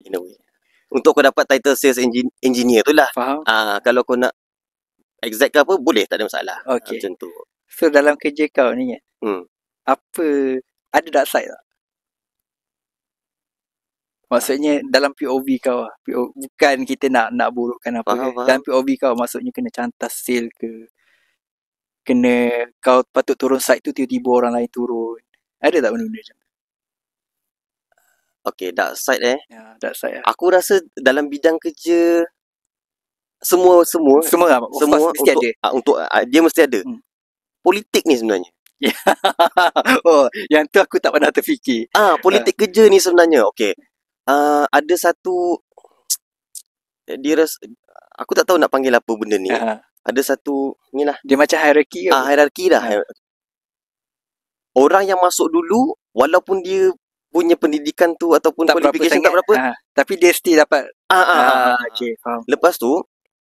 in a way. Untuk kau dapat title sales engineer tu lah. Faham? Kalau kau nak exact ke apa, boleh, tak ada masalah. Okay. Macam tu. So dalam kerja kau ni kan, apa, ada dark side tak? Maksudnya dalam POV kau lah. Bukan kita nak burukkan apa Faham. Dalam POV kau, maksudnya kena cantas sale ke, kena kau patut turun site tu, tiba-tiba orang lain turun. Ada tak benda-benda macam? Okay, dark side Ya, dark side lah. Aku rasa dalam bidang kerja semua lah, mesti untuk dia mesti ada. Politik ni sebenarnya. Oh, yang tu aku tak pernah terfikir. Politik kerja ni sebenarnya. Okay. Ada satu, aku tak tahu nak panggil apa benda ni. Ada satu ni lah. Dia macam hierarki ke? Hierarki dah. Orang yang masuk dulu, walaupun dia punya pendidikan tu ataupun tak qualification tak berapa, tapi dia still dapat. Okay, faham. Lepas tu